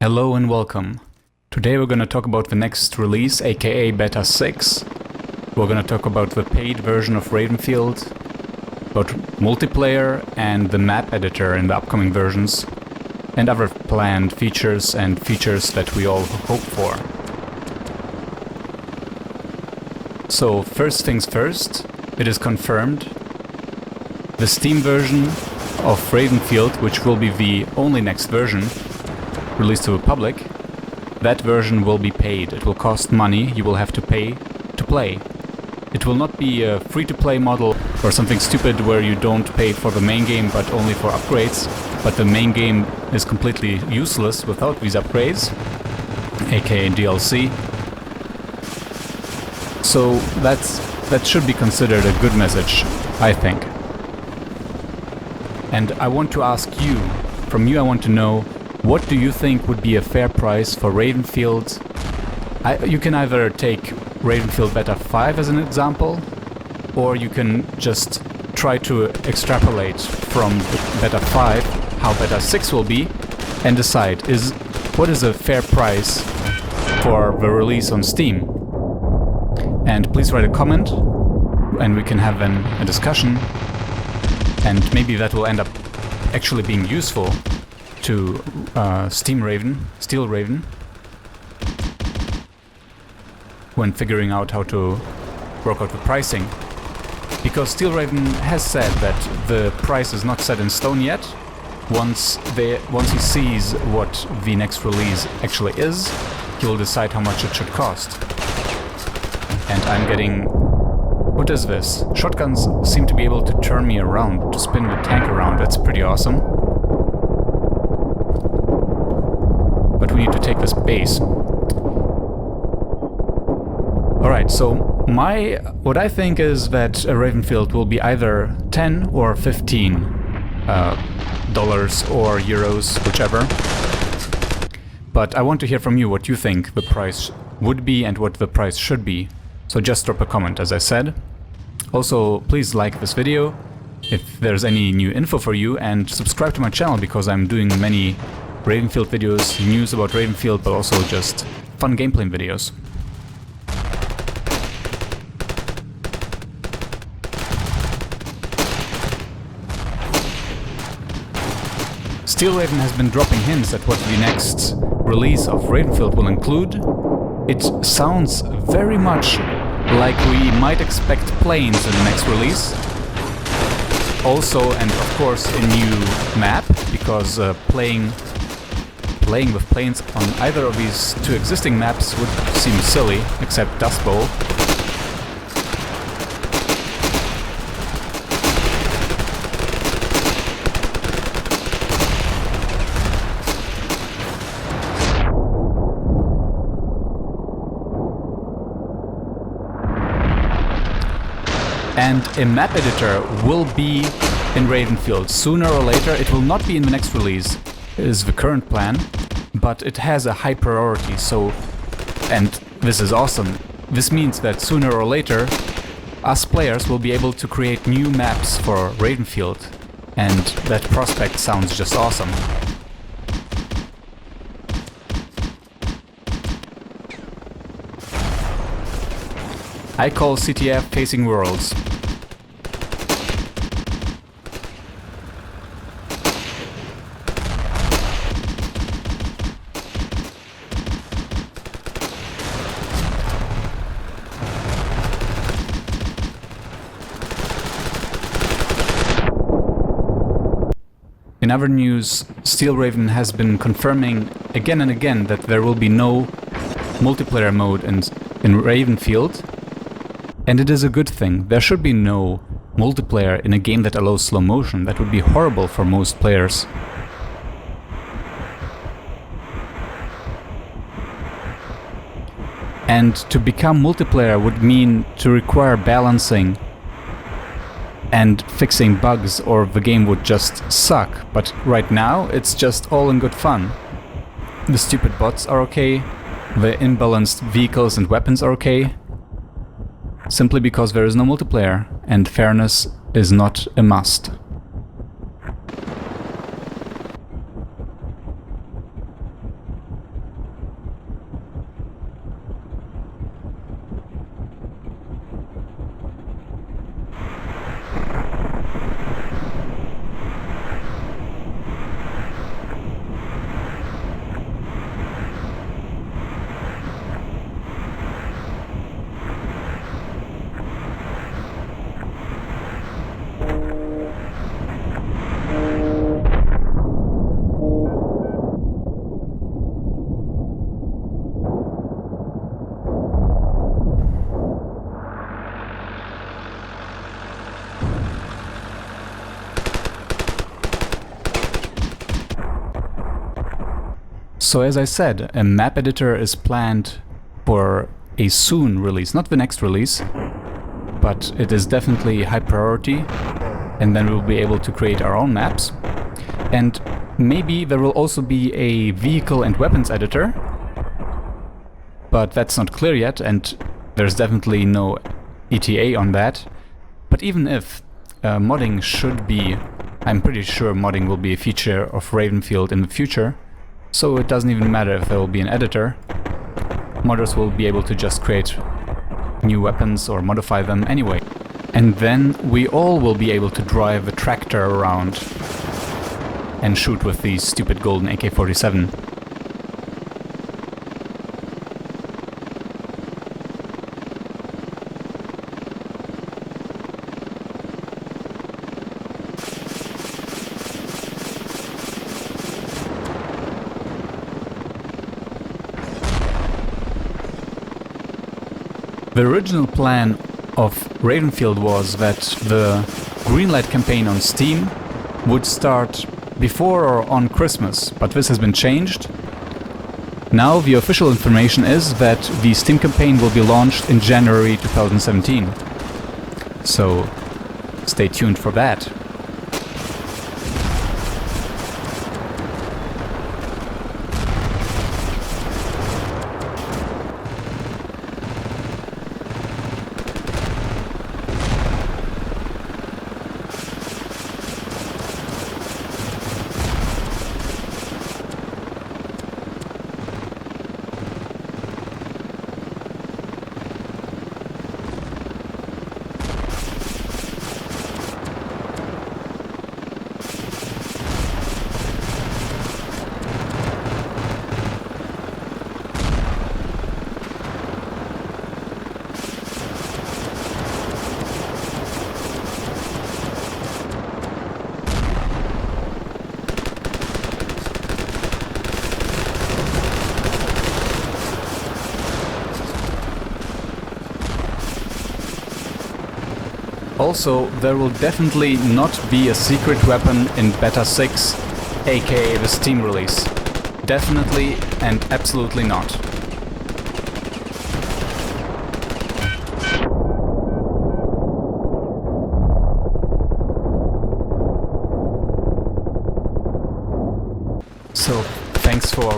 Hello and welcome. Today we're going to talk about the next release, aka Beta 6. We're going to talk about the paid version of Ravenfield, about multiplayer and the map editor in the upcoming versions, and other planned features and features that we all hope for. So first things first, it is confirmed. The Steam version of Ravenfield, which will be the only next version released to the public, that version will be paid. It will cost money, you will have to pay to play. It will not be a free-to-play model or something stupid where you don't pay for the main game but only for upgrades, but the main game is completely useless without these upgrades, aka DLC. So that should be considered a good message, I think. And I want to ask you, from you I want to know, what do you think would be a fair price for Ravenfield? You can either take Ravenfield Beta 5 as an example, or you can just try to extrapolate from Beta 5 how Beta 6 will be and decide what is a fair price for the release on Steam. And please write a comment and we can have a discussion, and maybe that will end up actually being useful to Steel Raven, when figuring out how to work out the pricing. Because Steel Raven has said that the price is not set in stone yet. Once he sees what the next release actually is, he will decide how much it should cost. And I'm getting... what is this? Shotguns seem to be able to turn me around, to spin the tank around. That's pretty awesome. But we need to take this base. Alright, so what I think is that a Ravenfield will be either 10 or 15 dollars or euros, whichever. But I want to hear from you what you think the price would be and what the price should be. So just drop a comment, as I said. Also, please like this video if there's any new info for you, and subscribe to my channel because I'm doing many Ravenfield videos, news about Ravenfield, but also just fun gameplay videos. Steel Raven has been dropping hints at what the next release of Ravenfield will include. It sounds very much like we might expect planes in the next release. Also, and of course, a new map, because playing with planes on either of these two existing maps would seem silly, except Dust Bowl. And a map editor will be in Ravenfield sooner or later. It will not be in the next release, is the current plan, but it has a high priority, and this is awesome. This means that sooner or later us players will be able to create new maps for Ravenfield, and that prospect sounds just awesome. I call CTF Facing Worlds. In other news, Steel Raven has been confirming again and again that there will be no multiplayer mode in Ravenfield, and it is a good thing. There should be no multiplayer in a game that allows slow motion. That would be horrible for most players. And to become multiplayer would mean to require balancing and fixing bugs, or the game would just suck. But right now, it's just all in good fun. The stupid bots are okay, the imbalanced vehicles and weapons are okay, simply because there is no multiplayer, and fairness is not a must. So as I said, a map editor is planned for a soon release, not the next release, but it is definitely high priority, and then we'll be able to create our own maps. And maybe there will also be a vehicle and weapons editor, but that's not clear yet, and there's definitely no ETA on that. But even if modding should be, I'm pretty sure modding will be a feature of Ravenfield in the future, so it doesn't even matter if there will be an editor. Modders will be able to just create new weapons or modify them anyway. And then we all will be able to drive a tractor around and shoot with the stupid golden AK-47. The original plan of Ravenfield was that the Greenlight campaign on Steam would start before or on Christmas, but this has been changed. Now the official information is that the Steam campaign will be launched in January 2017. So stay tuned for that. Also, there will definitely not be a secret weapon in Beta 6, aka the Steam release. Definitely and absolutely not. So, thanks for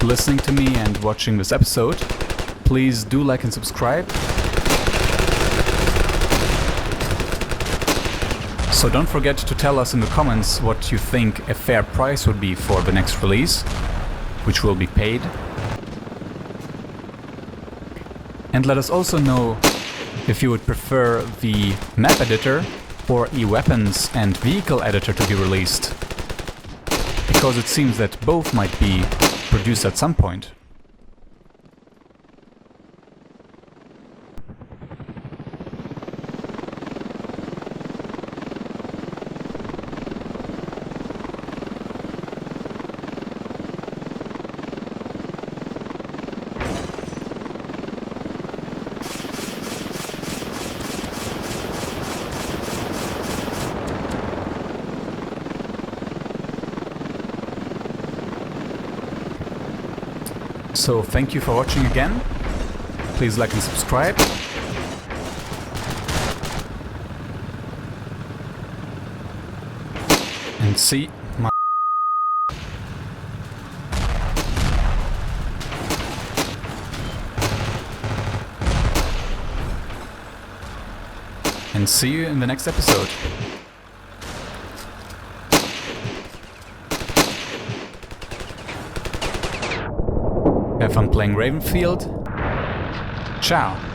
listening to me and watching this episode. Please do like and subscribe. So don't forget to tell us in the comments what you think a fair price would be for the next release, which will be paid. And let us also know if you would prefer the map editor or e-weapons and vehicle editor to be released, because it seems that both might be produced at some point. So thank you for watching again. Please like and subscribe. And see my and see you in the next episode. Have fun playing Ravenfield. Ciao.